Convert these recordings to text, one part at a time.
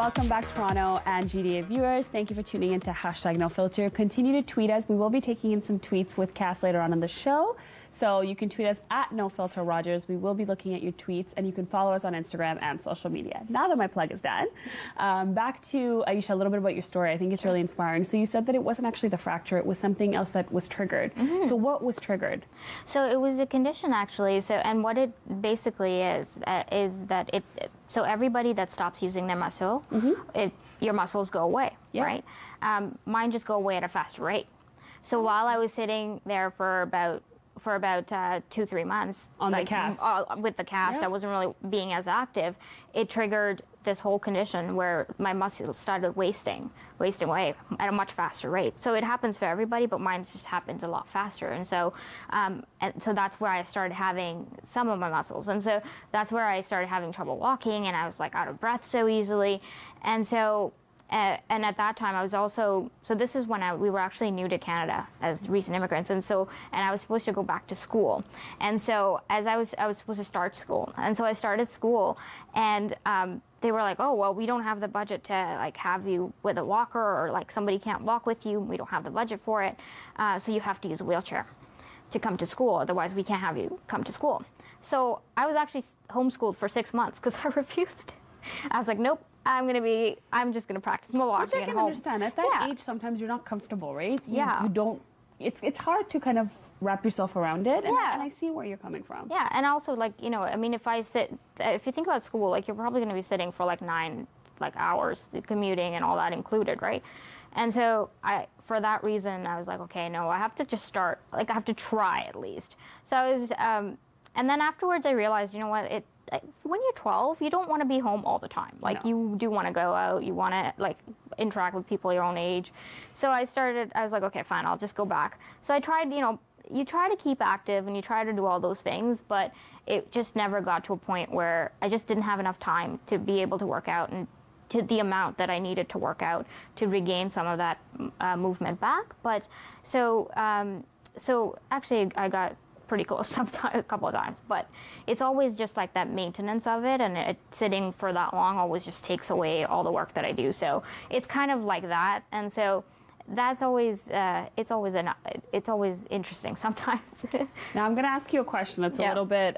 Welcome back, Toronto and GTA viewers. Thank you for tuning in to #NoFilter. Continue to tweet us. We will be taking in some tweets with Cass later on in the show. So you can tweet us at NoFilterRogers. We will be looking at your tweets, and you can follow us on Instagram and social media. Now that my plug is done, back to Aisha, a little bit about your story. I think it's really inspiring. So you said that it wasn't actually the fracture, it was something else that was triggered. So what was triggered? So it was a condition, actually. So, and what it basically is that it, so everybody that stops using their muscle, your muscles go away, right? Mine just go away at a faster rate. So while I was sitting there for about 2-3 months on the cast, with the cast, I wasn't really being as active. It triggered this whole condition where my muscles started wasting away at a much faster rate. So it happens for everybody, but mine just happens a lot faster. And so that's where I started having some of my muscles, and so that's where I started having trouble walking, and I was like out of breath so easily, and so. And at that time, I was also, so this is when we were actually new to Canada as recent immigrants, and I was supposed to go back to school, and so as I was supposed to start school, and so I started school, and they were like, oh, well, we don't have the budget to like have you with a walker, or like somebody can't walk with you, we don't have the budget for it, so you have to use a wheelchair to come to school, otherwise we can't have you come to school. So I was actually homeschooled for 6 months because I refused. I was like, nope. I'm just gonna practice my walking at home. Which I can understand. At that age, sometimes you're not comfortable, right? You don't. It's hard to kind of wrap yourself around it. And, and I see where you're coming from. Yeah, and also like I mean, if you think about school, like you're probably gonna be sitting for like 9 hours, commuting and all that included, right? And so for that reason, I was like, okay, no, I have to just start. Like I have to try at least. So I was, and then afterwards, I realized, you know what, when you're 12, you don't want to be home all the time. Like you do want to go out, you want to like interact with people your own age. So I was like, okay, fine, I'll just go back. So I tried, you try to keep active and you try to do all those things, but it just never got to a point where I just didn't have enough time to be able to work out and to the amount that I needed to work out to regain some of that movement back. But so actually I got pretty close a couple of times, but it's always just like that maintenance of it, and sitting for that long always just takes away all the work that I do. So it's kind of like that, and so that's always it's always interesting sometimes. Now I'm going to ask you a question that's a little bit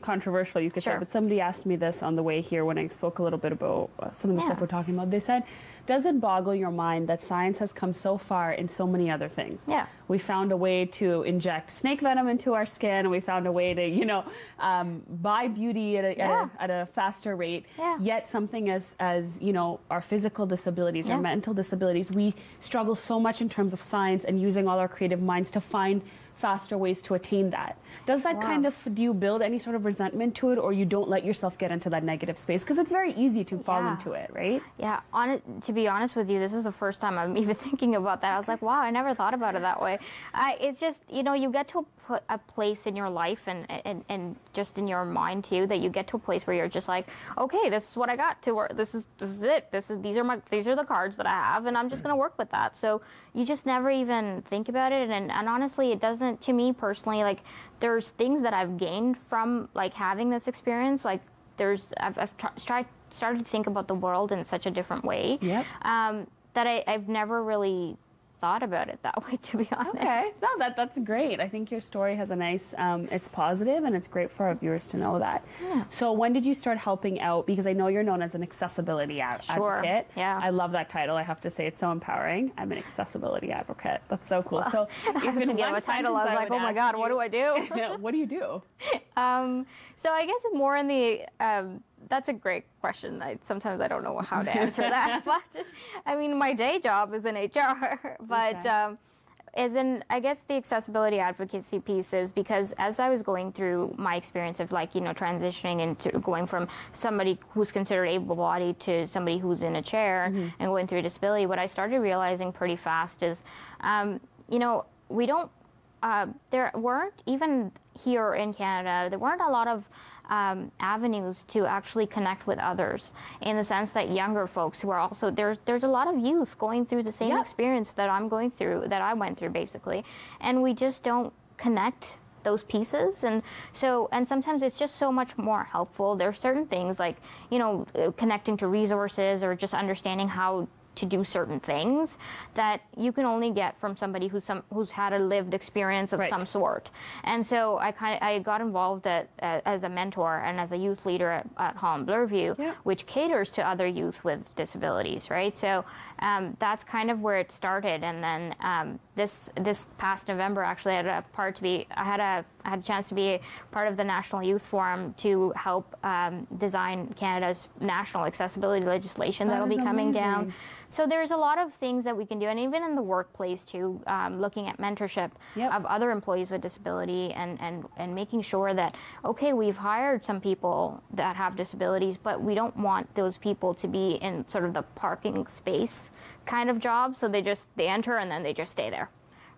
controversial, you could say, but somebody asked me this on the way here when I spoke a little bit about some of the stuff we're talking about. They said, does it boggle your mind that science has come so far in so many other things? Yeah. We found a way to inject snake venom into our skin, and we found a way to, buy beauty at a faster rate. Yeah. Yet something as our physical disabilities, our mental disabilities, we struggle so much in terms of science and using all our creative minds to find faster ways to attain that. Does that do you build any sort of resentment to it, or you don't let yourself get into that negative space? Because it's very easy to fall into it, right? Yeah, to be honest with you, this is the first time I'm even thinking about that. I was like, wow, I never thought about it that way. It's just, you get to a place in your life and just in your mind too, that you get to a place where you're just like, okay, this is what I got to work. This is it. These are the cards that I have, and I'm just going to work with that. So you just never even think about it. And honestly, it doesn't, to me personally, like there's things that I've gained from like having this experience. Like I've started to think about the world in such a different way. Yep. That I've never really thought about it that way, to be honest. Okay, no, that's great. I think your story has a nice, it's positive, and it's great for our viewers to know that. Yeah. So when did you start helping out? Because I know you're known as an accessibility advocate. Yeah. I love that title. I have to say, it's so empowering. I'm an accessibility advocate. That's so cool. Well, so if to get a title, I was like, oh my God, what do I do? What do you do? So I guess more in the, that's a great question. Sometimes I don't know how to answer that. But I mean, my day job is in HR. But I guess the accessibility advocacy piece is because as I was going through my experience of transitioning into going from somebody who's considered able-bodied to somebody who's in a chair and going through a disability, what I started realizing pretty fast is, we don't, there weren't, even here in Canada, there weren't a lot of avenues to actually connect with others, in the sense that younger folks who are also there's a lot of youth going through the same experience that I went through basically, and we just don't connect those pieces. And so, and sometimes it's just so much more helpful. There are certain things like, you know, connecting to resources or just understanding how to do certain things that you can only get from somebody who's had a lived experience of some sort. And so I got involved as a mentor and as a youth leader at Holland Bloorview, which caters to other youth with disabilities, right? So that's kind of where it started. And then this past November, actually, I had a chance to be part of the National Youth Forum to help design Canada's national accessibility legislation that'll be coming down. So there's a lot of things that we can do, and even in the workplace too, looking at mentorship of other employees with disability and making sure that, okay, we've hired some people that have disabilities, but we don't want those people to be in sort of the parking space kind of job, so they enter and then they just stay there.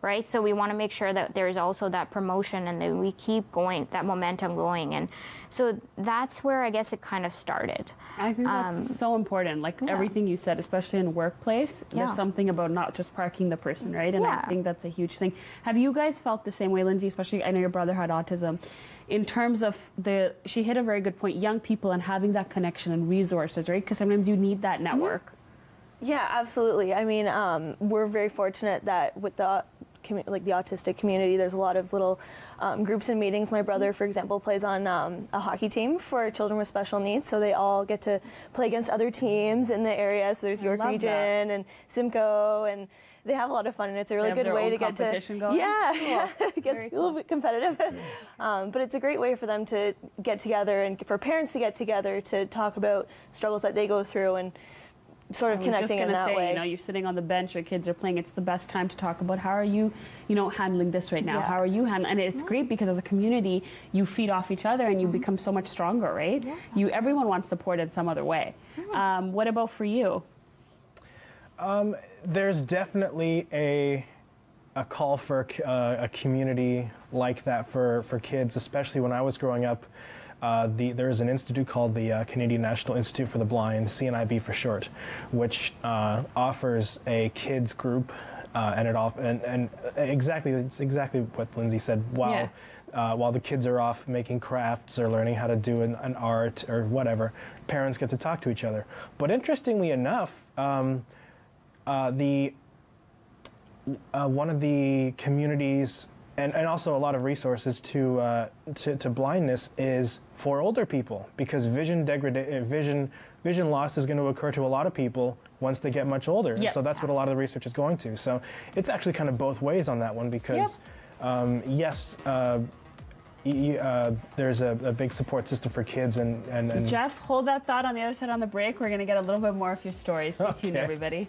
Right? So we want to make sure that there's also that promotion and that we keep going, that momentum going. And so that's where I guess it kind of started. I think that's so important. Like everything you said, especially in workplace, there's something about not just parking the person, right? And I think that's a huge thing. Have you guys felt the same way, Lindsay? Especially, I know your brother had autism. In terms of she hit a very good point, young people and having that connection and resources, right? Because sometimes you need that network. Yeah, absolutely. I mean, we're very fortunate that with the autistic community, there's a lot of little groups and meetings. My brother, for example, plays on a hockey team for children with special needs, so they all get to play against other teams in the area. So there's York Region and Simcoe, and they have a lot of fun, and it's a really good way to get to going? it gets a little bit competitive, but it's a great way for them to get together and for parents to get together to talk about struggles that they go through and sort of connecting in that way. You know, you're sitting on the bench, your kids are playing. It's the best time to talk about how are you, handling this right now? How are you handling? And it's great because as a community, you feed off each other and you become so much stronger, right? Everyone wants support in some other way. What about for you? There's definitely a call for a community like that for kids, especially when I was growing up. There is an institute called the Canadian National Institute for the Blind, CNIB for short, which offers a kids group, and it's exactly what Lindsay said. While the kids are off making crafts or learning how to do an art or whatever, parents get to talk to each other. But interestingly enough, one of the communities and also a lot of resources to blindness is for older people, because vision loss is going to occur to a lot of people once they get much older. And so that's what a lot of the research is going to. So it's actually kind of both ways on that one, because there's a big support system for kids and Jeff, hold that thought on the other side on the break. We're going to get a little bit more of your stories. Stay tuned, everybody.